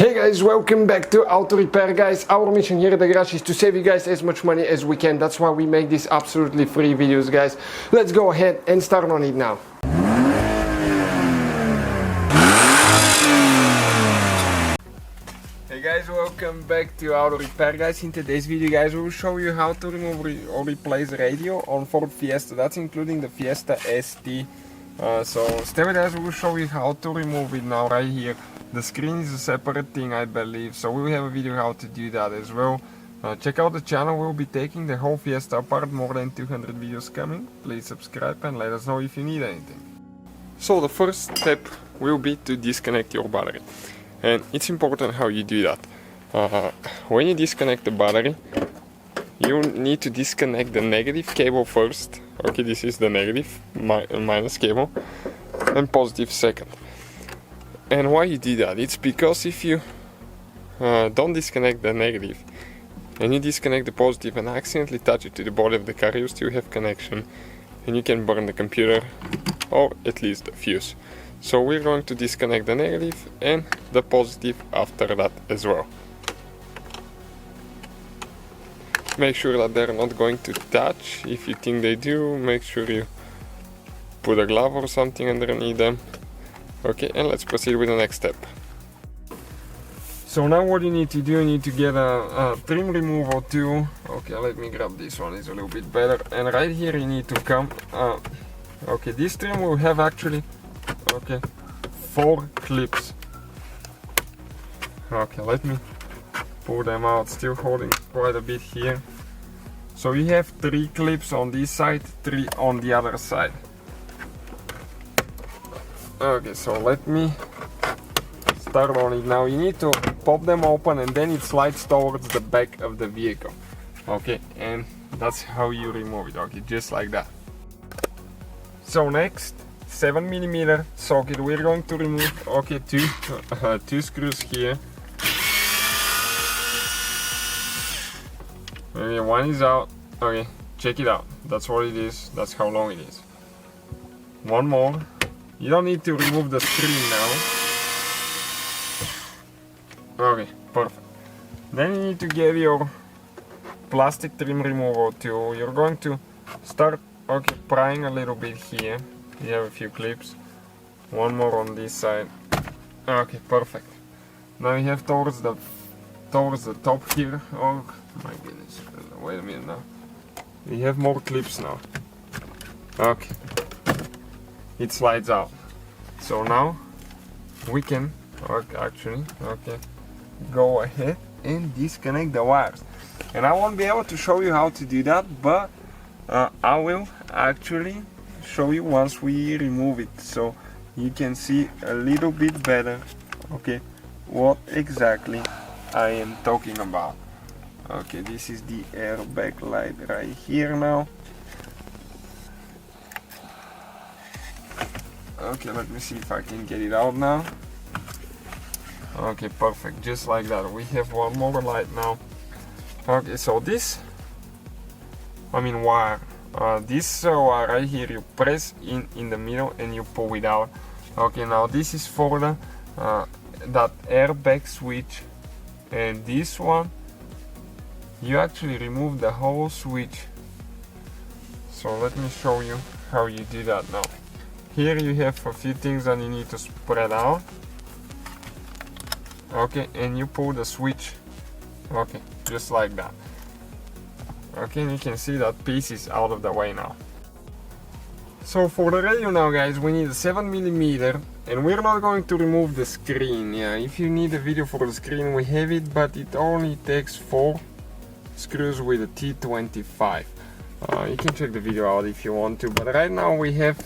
Hey guys, welcome back to Auto Repair guys. Our mission here at the garage is to save you guys as much money as we can. That's why we make these absolutely free videos guys. Let's go ahead and start on it now. Hey guys, welcome back to Auto Repair guys. In today's video guys, we will show you how to remove or replace the radio on Ford Fiesta. That's including the Fiesta ST. So stay with us, we will show you how to remove it now right here. The screen is a separate thing, I believe, so we will have a video how to do that as well. Check out the channel, we'll be taking the whole Fiesta apart, more than 200 videos coming. Please subscribe and let us know if you need anything. So the first step will be to disconnect your battery. And it's important how you do that. When you disconnect the battery, you need to disconnect the negative cable first. Okay, this is the negative, minus cable, and positive second. And why you do that? It's because if you don't disconnect the negative and you disconnect the positive and accidentally touch it to the body of the car, you still have connection and you can burn the computer or at least the fuse. So we're going to disconnect the negative and the positive after that as well. Make sure that they're not going to touch. If you think they do, make sure you put a glove or something underneath them. Okay, and let's proceed with the next step. So now what you need to do, you need to get a trim removal tool. Okay, let me grab this one, it's a little bit better. And right here you need to come, okay, this trim will have actually, okay, 4 clips. Okay, let me pull them out, still holding quite a bit here. So you have 3 clips on this side, 3 on the other side. Okay, so let me start on it now. You need to pop them open and then it slides towards the back of the vehicle. Okay, and that's how you remove it, okay, just like that. So next, 7mm socket, we're going to remove, okay, two screws here. Okay, one is out. Okay, check it out, that's what it is, that's how long it is. One more. You don't need to remove the screen now. Okay, perfect. Then you need to get your plastic trim removal tool. You're going to start, okay, prying a little bit here. You have a few clips. One more on this side. Okay, perfect. Now you have towards the top here. Oh my goodness, wait a minute now. You have more clips now. Okay. It slides out. So now we can actually, okay, go ahead and disconnect the wires. And I won't be able to show you how to do that, but I will actually show you once we remove it, so you can see a little bit better, okay, what exactly I am talking about. Okay, this is the airbag light right here now. Okay, let me see if I can get it out now. Okay, perfect, just like that. We have one more light now. Okay, so this, wire. This wire right here, you press in the middle and you pull it out. Okay, now this is for the that airbag switch, and this one, you actually remove the whole switch. So let me show you how you do that now. Here you have a few things that you need to spread out. Okay, and you pull the switch. Okay, just like that. Okay, and you can see that piece is out of the way now. So for the radio now guys, we need a 7mm, and we're not going to remove the screen. Yeah, if you need a video for the screen, we have it, but it only takes 4 screws with a T25. You can check the video out if you want to, but right now we have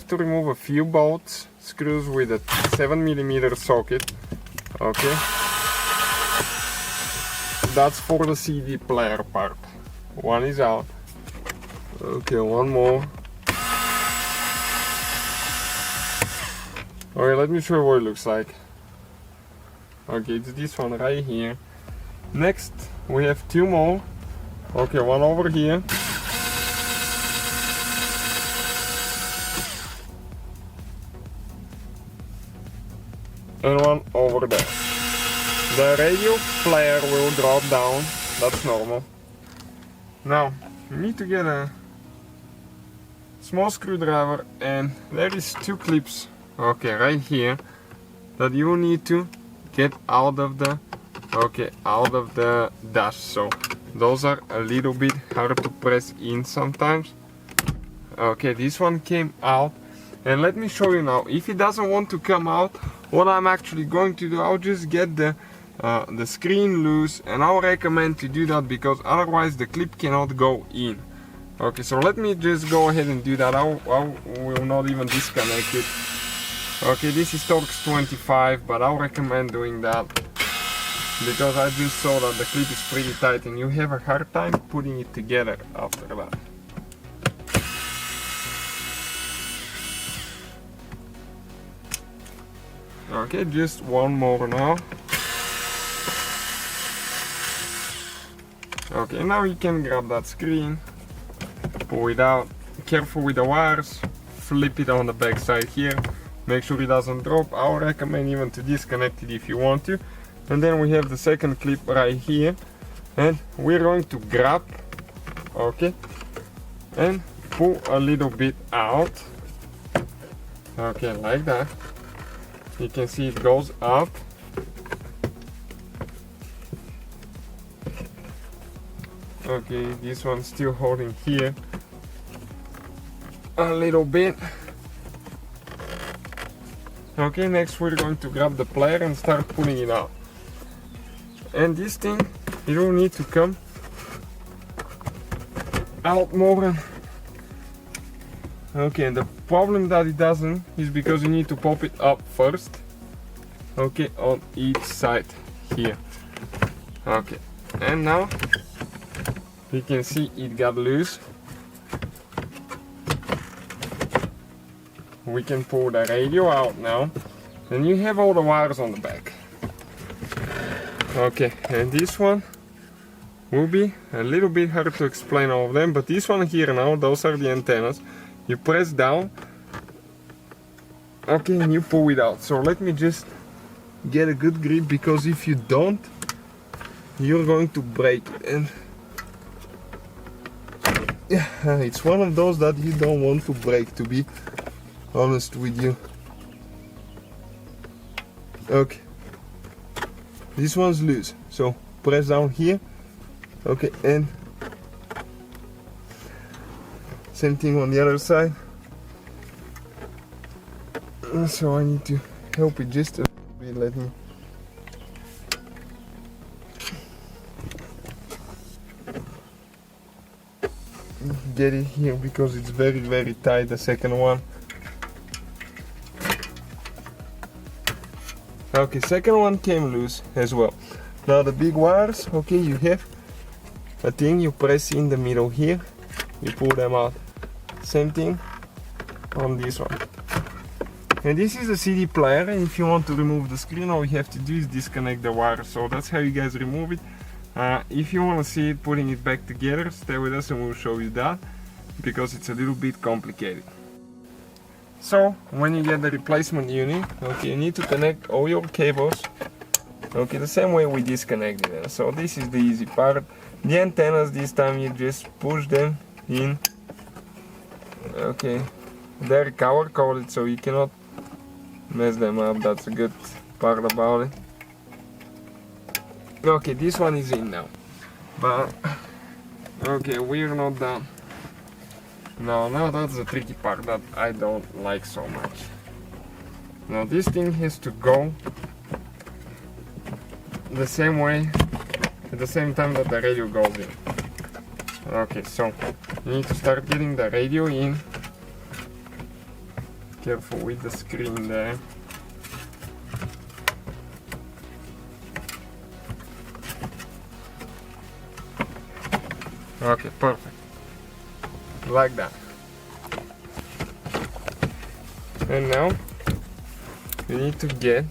to remove a few bolts, screws with a 7mm socket. Okay, that's for the CD player part. One is out. Okay, one more. Okay, let me show you what it looks like. Okay, it's this one right here. Next we have 2 more. Okay, one over here. and one over there. the radio player will drop down. That's normal. Now you need to get a small screwdriver, and there is two clips, okay, right here, that you need to get out of the dash. So those are a little bit hard to press in sometimes. Okay, this one came out, and let me show you now. If it doesn't want to come out, what I'm actually going to do, I'll just get the screen loose, and I'll recommend to do that because otherwise the clip cannot go in. Okay, so let me just go ahead and do that. I will not even disconnect it. Okay, this is Torx 25, but I'll recommend doing that because I just saw that the clip is pretty tight and you have a hard time putting it together after that. Okay, just one more now. Okay, now you can grab that screen, pull it out, careful with the wires, flip it on the back side here, make sure it doesn't drop. I would recommend even to disconnect it if you want to. And then we have the second clip right here, and we're going to grab, okay, and pull a little bit out, okay, like that. You can see it goes up. Okay, this one's still holding here a little bit. Okay, next we're going to grab the player and start pulling it out. And this thing, it will need to come out more. Okay, and the problem that it doesn't is because you need to pop it up first. Okay, on each side here. Okay, and now you can see it got loose. We can pull the radio out now, and you have all the wires on the back. Okay, and this one will be a little bit hard to explain all of them, but this one here now, those are the antennas. You press down, okay, and you pull it out. So let me just get a good grip, because if you don't, you're going to break it. And yeah, it's one of those that you don't want to break, to be honest with you. Okay, this one's loose, so press down here. Okay, and same thing on the other side. So I need to help it just a bit. Let me get it here because it's very, very tight, the second one. Okay, second one came loose as well. Now the big wires, okay, you have a thing you press in the middle here, you pull them out. Same thing on this one. And this is a CD player, and if you want to remove the screen, all you have to do is disconnect the wire. So that's how you guys remove it. If you want to see it putting it back together, stay with us and we'll show you that, because it's a little bit complicated. So when you get the replacement unit, okay, you need to connect all your cables, okay, the same way we disconnected them. So this is the easy part. The antennas, this time you just push them in. Okay, they're color coded, so you cannot mess them up. That's a good part about it. Okay, this one is in now, but okay, we're not done. Now that's the tricky part that I don't like so much. Now this thing has to go the same way at the same time that the radio goes in. Okay, so you need to start getting the radio in. Careful with the screen there. Okay, perfect. Like that. And now you need to get,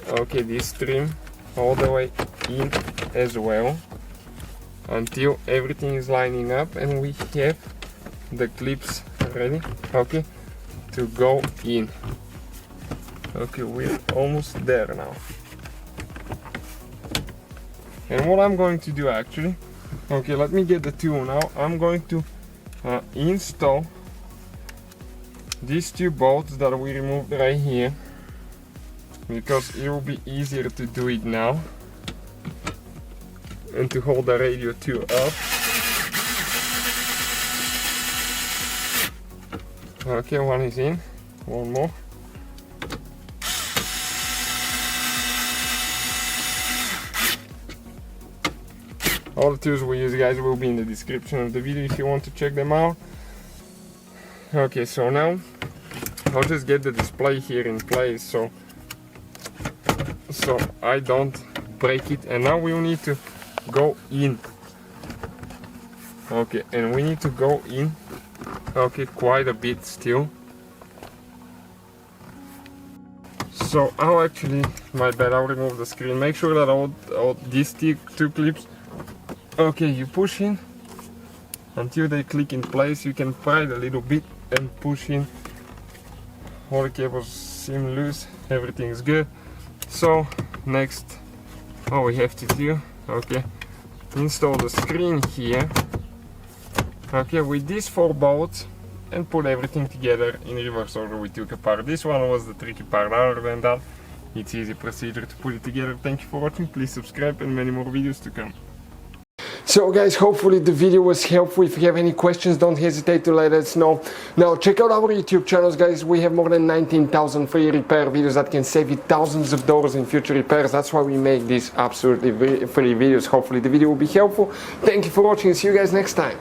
okay, this trim all the way in as well until everything is lining up and we have the clips ready, okay, to go in. Okay, we're almost there now. And what I'm going to do actually, okay, let me get the tool now. I'm going to install these two bolts that we removed right here, because it will be easier to do it now and to hold the radio too up. Okay, one is in, one more. All the tools we use, guys, will be in the description of the video if you want to check them out. Okay, so now I'll just get the display here in place so I don't break it. And now we will need to go in. Okay, and we need to go in, okay, quite a bit still. So I'll actually, my bad, I'll remove the screen. Make sure that all these two clips, okay, you push in until they click in place. You can pry it a little bit and push in. All the cables seem loose, everything's good. So next, all we have to do, okay, install the screen here, okay, with these 4 bolts, and put everything together in reverse order we took apart. This one was the tricky part. Other than that, it's easy procedure to put it together. Thank you for watching. Please subscribe, and many more videos to come. So guys, hopefully the video was helpful. If you have any questions, don't hesitate to let us know. Now check out our YouTube channels, guys. We have more than 19,000 free repair videos that can save you thousands of dollars in future repairs. That's why we make these absolutely free videos. Hopefully the video will be helpful. Thank you for watching. See you guys next time.